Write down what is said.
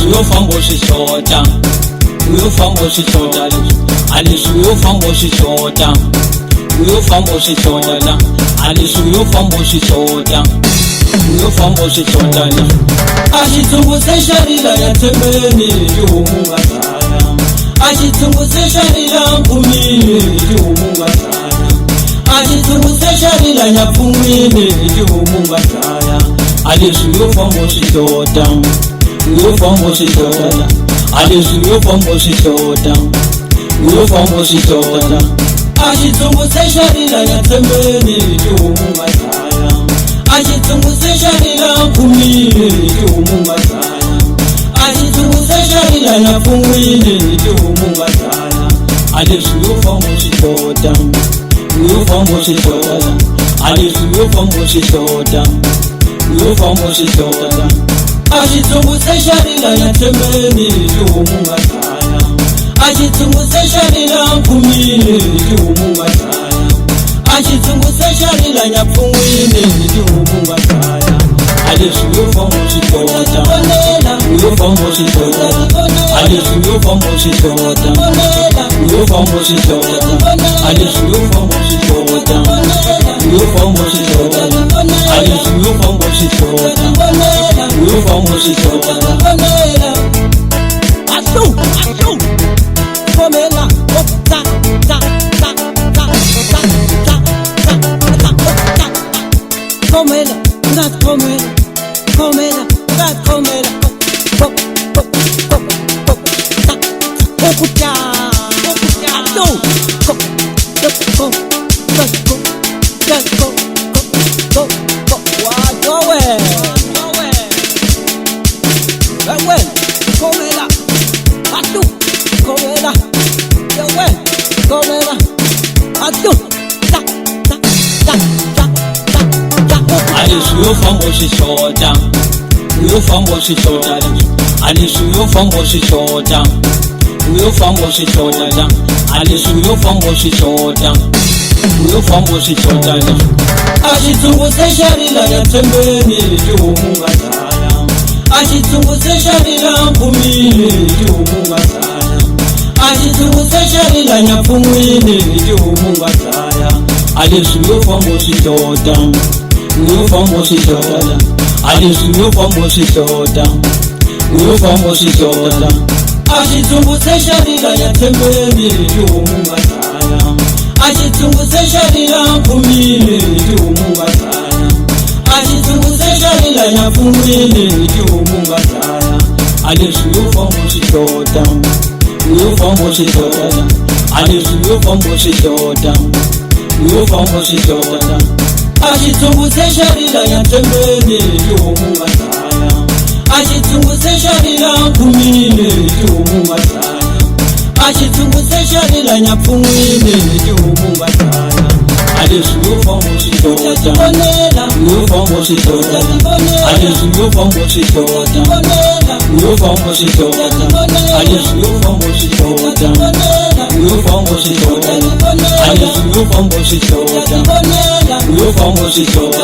uyofamba usishoda, uyofamba usishoda la, alisho uyofamba usishoda, uyofamba usishoda la, alisho uyofamba usishoda, uyofamba usishoda la. Ashitsungu sesharila ya tembeni yumunga taya, ashitsungu sesharila kumini yumunga taya, ashitsungu sesharila nyapumini yumunga taya, alisho uyofamba usishoda, uyofamba usishoda, alisho uyofamba usishoda, uyofamba usishoda. Ashitsungu sesharila ya tembeni yumunga taya, ashitsungu sesharila kumini yumunga taya, ashitsungu sesharila nyapumini yumunga taya, alisho uyofamba usishoda, uyofamba usishoda, alisho uyofamba usishoda, uyofamba usishoda. Ashitsungu sesharila ya tembeni yumunga taya, ashitsungu sesharila kumini yumunga taya, ashitsungu sesharila nyapfungwini yumunga taya, alisho uyofamba usishoda, uyofamba usishoda, alisho uyofamba usishoda, uyofamba usishoda, alisho uyofamba usishoda, uyofamba usishoda, alisho uyofamba usishoda, uyofamba usishoda. Asu komela ta ta ta ta ta ta ta ta komela ngat komela komela ngat komela ko ko ko ko ta okuta okuta asu ko ko ko ko ko ko wa gowe well komela asu komela well komela asu ta ta ta ta ta ta alisho uyofamba usishoda, uyofamba usishoda la, alisho uyofamba usishoda, uyofamba usishoda la, alisho uyofamba usishoda, uyofamba usishoda la. Ashitsungu sesharila ya tembeni yumunga taya, ashitsungu sesharila kumini yumunga taya, ashitsungu sesharila nyapfungwini yumunga taya, alisho uyofamba usishoda, uyofamba usishoda, alisho uyofamba usishoda, uyofamba usishoda. Ashitsungu sesharila ya tembeni yumunga taya, ashitsungu sesharila kumini yumunga taya, ashitsungu sesharila nyapfungwini yumunga taya, alisho uyofamba usishoda, uyofamba usishoda, alisho uyofamba usishoda, uyofamba usishoda. Ashitsungu sesharila ya tembeni yumunga taya, ashitsungu sesharila kumini yumunga taya, ashitsungu sesharila nyapfungwini yumunga taya, alisho uyofamba usishoda, uyofamba usishoda, alisho uyofamba usishoda, uyofamba usishoda, alisho uyofamba usishoda, uyofamba usishoda, alisho uyofamba usishoda, uyofamba usishoda.